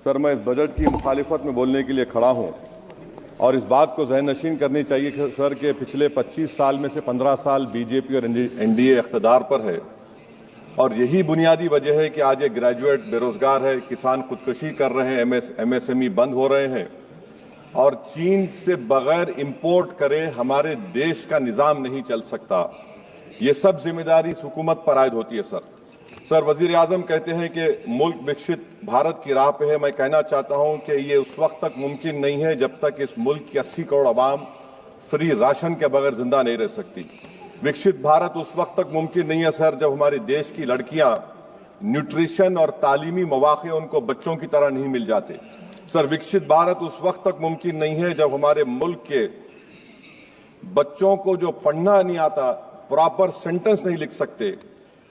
Sir, मैं इस budget की मुखालिफत में बोलने के लिए खड़ा हूं और इस बात को ज़हन-नशीन करनी चाहिए कि सर के पिछले 25 साल में से 15 साल बीजेपी और एनडीए इख्तिदार पर है और यही बुनियादी वजह है कि आज एक ग्रेजुएट बेरोजगार है, किसान खुदकुशी कर रहे हैं, एमएसएमई बंद हो रहे हैं और चीन से बगैर इंपोर्ट करे हमारे देश का निज़ाम नहीं चल सकता। ये सब जिम्मेदारी इस हुकूमत पर आयद होती है। सर, वजीर आजम कहते हैं कि मुल्क विकसित भारत की राह पे है। मैं कहना चाहता हूं कि ये उस वक्त तक मुमकिन नहीं है जब तक इस मुल्क की 80 करोड़ आवाम फ्री राशन के बगैर जिंदा नहीं रह सकती। विकसित भारत उस वक्त तक मुमकिन नहीं है सर जब हमारे देश की लड़कियां न्यूट्रिशन और तालीमी मौके उनको बच्चों की तरह नहीं मिल जाते। सर, विकसित भारत उस वक्त तक मुमकिन नहीं है जब हमारे मुल्क के बच्चों को जो पढ़ना नहीं आता, प्रॉपर सेंटेंस नहीं लिख सकते।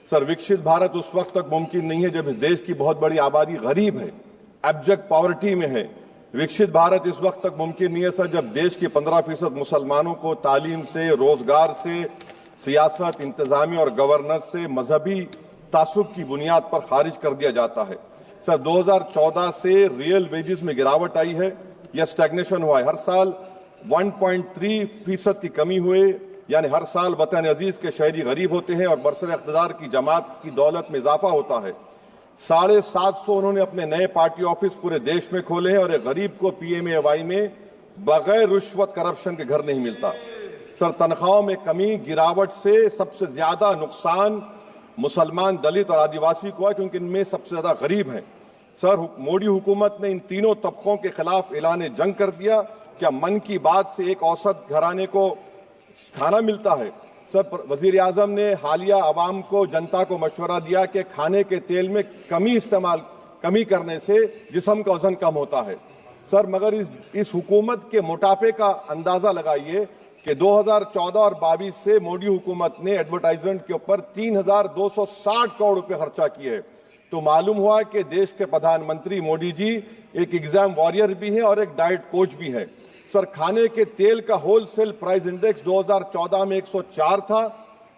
सर, विकसित भारत उस वक्त तक मुमकिन नहीं है जब इस देश की बहुत बड़ी आबादी गरीब है, एब्जेक्ट पॉवर्टी में है। विकसित भारत इस वक्त तक मुमकिन नहीं है सर जब देश के 15% मुसलमानों को तालीम से, रोजगार से, सियासत, इंतजामी और गवर्नेंस से मजहबी तासुब की बुनियाद पर खारिज कर दिया जाता है। सर, 2014 से रियल वेजेस में गिरावट आई है या स्टैग्नेशन हुआ है। हर साल 1.3% की कमी हुए, यानी हर साल वतन अजीज के शहरी गरीब होते हैं और बरसर इख्तिदार की जमात की दौलत में इजाफा होता है। 750 उन्होंने अपने नए पार्टी ऑफिस पूरे देश में खोले हैं और एक गरीब को पीएमएवाई में बगैर रिश्वत करप्शन के घर नहीं मिलता। सर, तनख्वाहों में कमी, गिरावट से सबसे ज्यादा नुकसान मुसलमान, दलित और आदिवासी को है क्योंकि इनमें सबसे ज्यादा गरीब हैं। सर, मोदी हुकूमत ने इन तीनों तबकों के खिलाफ ऐलान जंग कर दिया। क्या मन की बात से एक औसत घराने को खाना मिलता है? सर, वजीर आजम ने हालिया आवाम को, जनता को मशवरा दिया कि खाने के तेल में कमी करने से जिस्म का वजन कम होता है। सर, मगर इस हुकूमत के मोटापे का अंदाजा लगाइए कि 2014 और 22 से मोदी हुकूमत ने एडवर्टाइजमेंट के ऊपर 3,260 करोड़ रुपए खर्चा किए। तो मालूम हुआ कि देश के प्रधानमंत्री मोदी जी एक एग्जाम वॉरियर भी हैं और एक डाइट कोच भी हैं। सर, खाने के तेल का होलसेल प्राइस इंडेक्स 2014 में 104 था,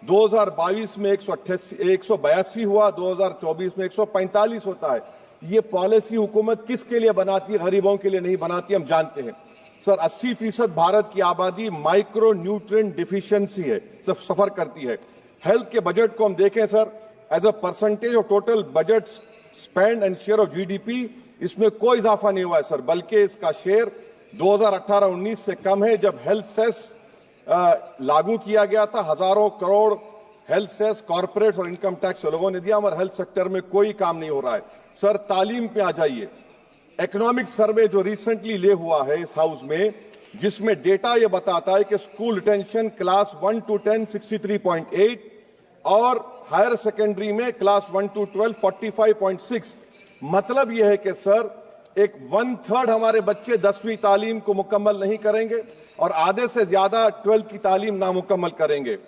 2022 में 182 हुआ, 2024 में 145 होता है। ये पॉलिसी हुकूमत किसके लिए बनाती है? गरीबों के लिए नहीं बनाती, हम जानते हैं। सर, 80% भारत की आबादी माइक्रो न्यूट्रिएंट डिफिशियंसी है, सफर करती है। हेल्थ के बजट को हम देखें sir, as a percentage of total budget spend and share of GDP, इसमें कोई इजाफा नहीं हुआ है सर, बल्कि इसका शेयर 2018-19 से कम है। जब हेल्थ सेस लागू किया गया था, हजारों करोड़ हेल्थ सेस कॉर्पोरेट और इनकम टैक्स लोगों ने दिया, हमारे हेल्थ सेक्टर में कोई काम नहीं हो रहा है। सर, तालीम पे आ जाइए। इकोनॉमिक सर्वे जो रिसेंटली ले हुआ है इस हाउस में, जिसमें डेटा ये बताता है कि स्कूल रिटेंशन क्लास 1 to 10 63.8 और हायर सेकेंडरी में क्लास 1 to 12 45.6। मतलब यह है कि सर, एक 1/3 हमारे बच्चे 10वीं तालीम को मुकम्मल नहीं करेंगे और आधे से ज्यादा 12th की तालीम नामुकम्मल करेंगे।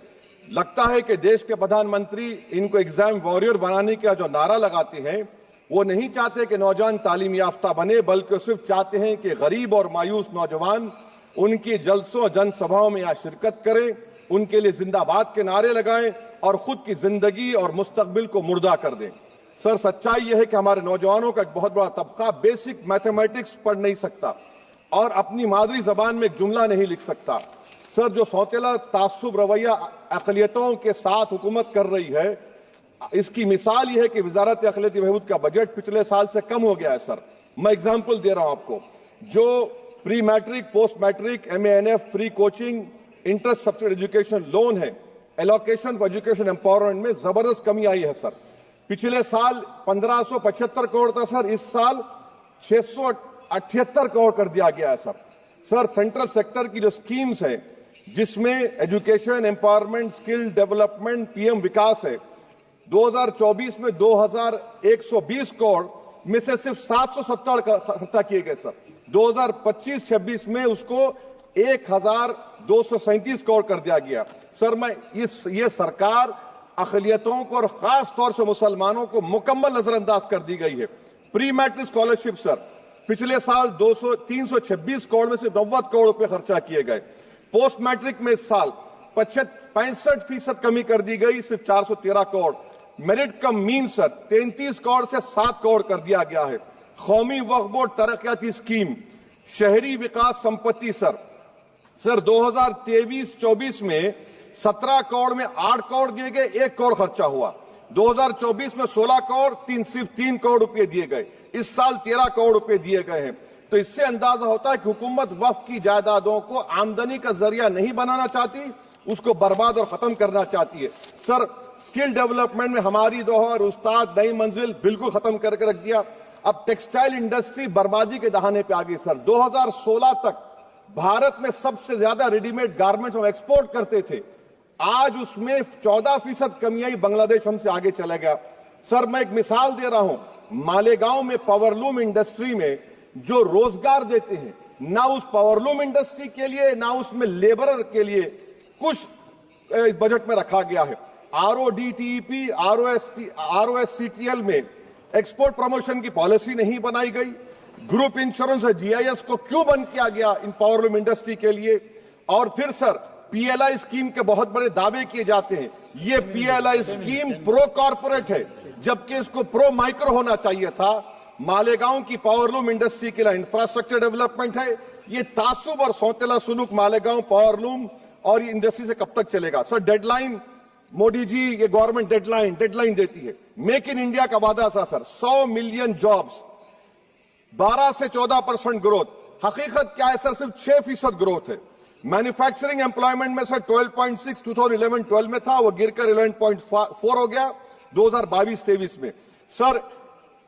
लगता है कि देश के प्रधानमंत्री इनको एग्जाम वॉरियर बनाने का जो नारा लगाते हैं, वो नहीं चाहते कि नौजवान तालीम याफ्ता बने, बल्कि सिर्फ चाहते हैं कि गरीब और मायूस नौजवान उनकी जलसों जनसभाओं में यहाँ शिरकत करें, उनके लिए जिंदाबाद के नारे लगाएं और खुद की जिंदगी और मुस्तकबिल को मुर्दा कर दें। सर, सच्चाई यह है कि हमारे नौजवानों का एक बहुत बड़ा तबका बेसिक मैथमेटिक्स पढ़ नहीं सकता और अपनी मादरी जबान में एक जुमला नहीं लिख सकता। सर, जो सौतेला तासुब रवैया अक़लियतों के साथ हुकूमत कर रही है, इसकी मिसाल यह है कि वजारत अक़लियती बहबूद का बजट पिछले साल से कम हो गया है। सर, मैं एग्जाम्पल दे रहा हूं आपको। जो pre matric, post matric, MANF, free coaching, interest subsidy education loan है, एलोकेशन फॉर एजुकेशन एम्पावरमेंट में जबरदस्त कमी आई है। सर, पिछले साल 1575 करोड़ था सर, इस साल 678 करोड़ कर दिया गया है। सर, सेंट्रल सेक्टर की जो स्कीम्स है, जिसमें education, empowerment, skill development, PM विकास है, 2024 में 2120 करोड़ में से सिर्फ 770 खर्चा किए गए। सर, 2025-26 में उसको 1237 करोड़ कर दिया गया। सर, ये सरकार अक़लियतों को और खास तौर से मुसलमानों को मुकम्मल नजरअंदाज कर दी गई है। प्री मैट्रिक स्कॉलरशिप सर, पिछले साल 326 करोड़ में से 90 करोड़ रुपए खर्चा किए गए। पोस्ट मैट्रिक में इस साल 65% कमी कर दी गई, सिर्फ 413 करोड़। मेरिट कम मीन सर 33 करोड़ से 7 करोड़ कर दिया गया है। कौमी वक्फ बोर्ड तरक्याती स्कीम, शहरी विकास संपत्ति सर 2023-24 में 17 करोड़ में 8 करोड़ दिए गए, 1 करोड़ खर्चा हुआ। 2024 में 16 करोड़ सिर्फ 3 करोड़ रुपए दिए गए। इस साल 13 करोड़ रुपए दिए गए हैं। तो इससे अंदाजा होता है कि हुकूमत वक्फ की जायदादों को आमदनी का जरिया नहीं बनाना चाहती, उसको बर्बाद और खत्म करना चाहती है। सर स्किल डेवलपमेंट में हमारी दोहर उस्ताद नई मंजिल बिल्कुल खत्म करके रख दिया। अब टेक्सटाइल इंडस्ट्री बर्बादी के दहाने पे आ गई सर। 2016 तक भारत में सबसे ज्यादा रेडीमेड गारमेंट्स हम एक्सपोर्ट करते थे, आज उसमें 14% कमी आई, बांग्लादेश हमसे आगे चला गया। सर मैं एक मिसाल दे रहा हूं, मालेगांव में पावरलूम इंडस्ट्री में जो रोजगार देते हैं, ना उस पावरलूम इंडस्ट्री के लिए ना उसमें लेबरर के लिए कुछ इस बजट में रखा गया है। RODTEP, ROSCTL में एक्सपोर्ट प्रमोशन की पॉलिसी नहीं बनाई गई। ग्रुप इंश्योरेंस और GIS को क्यों बंद किया गया इन पावरलूम इंडस्ट्री के लिए? और फिर सर PLI स्कीम के बहुत बड़े दावे किए जाते हैं। ये PLI स्कीम प्रो कॉर्पोरेट है, जबकि इसको प्रो माइक्रो होना चाहिए था। मालेगांव की पावरलूम इंडस्ट्री के लिए इंफ्रास्ट्रक्चर डेवलपमेंट है। ये तासुब और सौतेला सुलूक मालेगांव पावरलूम और ये इंडस्ट्री से कब तक चलेगा? सर डेडलाइन, मोदी जी ये गवर्नमेंट डेडलाइन देती है। मेक इन इंडिया का वादा था सर, 100 मिलियन जॉब्स, 12 से 14% ग्रोथ। हकीकत क्या है सर? सिर्फ 6% ग्रोथ है। मैन्युफैक्चरिंग एम्प्लॉयमेंट में सर 12.6 2011-12 में था, वो गिरकर 11.4 हो गया 2022-23 में। सर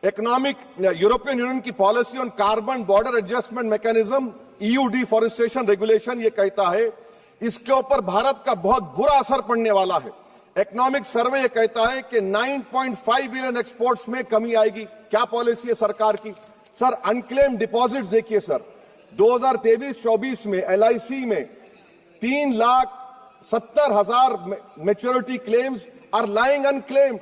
इकोनॉमिक यूरोपियन यूनियन की policy on carbon border adjustment mechanism EU deforestation regulation ये कहता है इसके ऊपर भारत का बहुत बुरा असर पड़ने वाला है। इकोनॉमिक सर्वे ये कहता है कि 9.5 बिलियन एक्सपोर्ट्स में कमी आएगी। क्या पॉलिसी है सरकार की? सर अनक्लेम डिपॉजिट्स देखिए सर, 2023-24 में LIC में 3,70,000 maturity claims are lying unclaimed,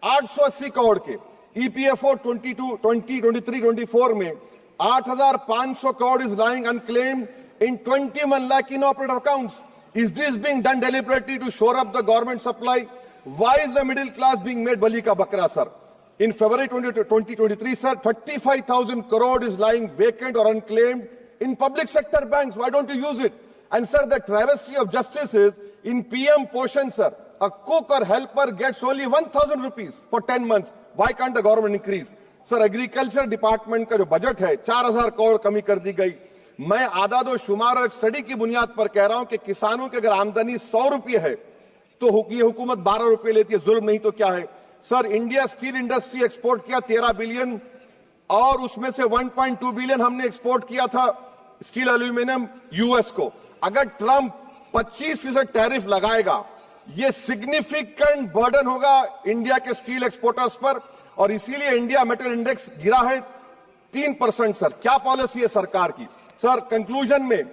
880 crore के। EPFO 2023-24 में 8,500 crore is lying unclaimed in 21 lakh inoperative accounts. Is this being done deliberately to shore up the government supply? Why is the middle class being made bali ka bakra, sir? In February 2023, sir, 35,000 crore is lying vacant or unclaimed in public sector banks. Why don't you use it? And sir, the travesty of justice is in PM Poshan, sir, a cook or helper gets only 1,000 rupees for 10 months. Why can't the government increase? Sir agriculture department का जो budget है 4,000 करोड़ कमी कर दी गई। मैं आदाद और शुमार और एक स्टडी की बुनियाद पर कह रहा हूं कि किसानों की अगर आमदनी 100 रुपये है तो ये हुकूमत 12 रुपये लेती है। जुल्म नहीं तो क्या है? Sir India steel industry export किया 13 बिलियन और उसमें से 1.2 बिलियन हमने एक्सपोर्ट किया था स्टील एल्यूमिनियम US को। अगर ट्रंप 25% टैरिफ लगाएगा, ये सिग्निफिकेंट बर्डन होगा इंडिया के स्टील एक्सपोर्टर्स पर और इसीलिए इंडिया मेटल इंडेक्स गिरा है 3%। सर क्या पॉलिसी है सरकार की? सर कंक्लूजन में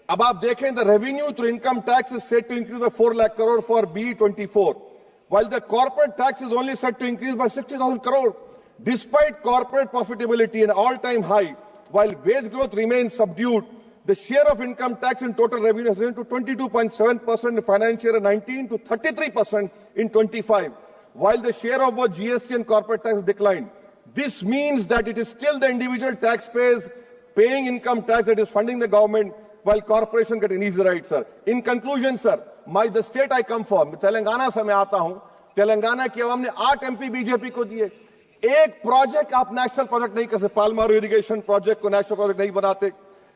अब आप देखें, the revenue through income tax is set to increase by 4 lakh crore for BE24, while the corporate tax is only set to increase by 60,000 crore. Despite corporate profitability an all-time high, while wage growth remains subdued, the share of income tax in total revenue has risen to 22.7% in financial year 19 to 33% in 25. While the share of both GST and corporate tax has declined. This means that it is still the individual taxpayers paying income tax that is funding the government, while corporations get an easy ride, sir. In conclusion, sir, the state I come from, Telangana से मैं आता हूं, तेलंगाना की आवाम ने 8 MP BJP को दिए। एक project आप नेशनल प्रोजेक्ट नहीं कर सकते, पालमारू इरिगेशन प्रोजेक्ट को नेशनल प्रोजेक्ट नहीं बनाते,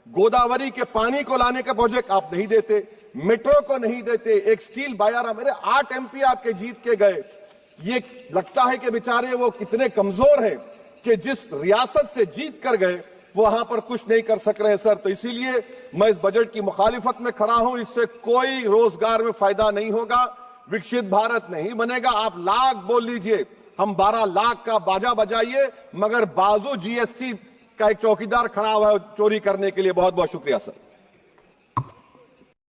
गोदावरी के पानी को लाने का प्रोजेक्ट आप नहीं देते, मेट्रो को नहीं देते, एक स्टील बायारा, मेरे 8 MP आपके जीत के गए। ये लगता है कि बेचारे वो कितने कमजोर हैं कि जिस रियासत से जीत कर गए वहां पर कुछ नहीं कर सक रहे हैं सर। तो इसीलिए मैं इस बजट की मुखालिफत में खड़ा हूं। इससे कोई रोजगार में फायदा नहीं होगा, विकसित भारत नहीं बनेगा। आप लाख बोल लीजिए, हम 12 लाख का बाजा बजाइए, मगर बाजू GST का एक चौकीदार खड़ा हुआ है चोरी करने के लिए। बहुत बहुत शुक्रिया सर।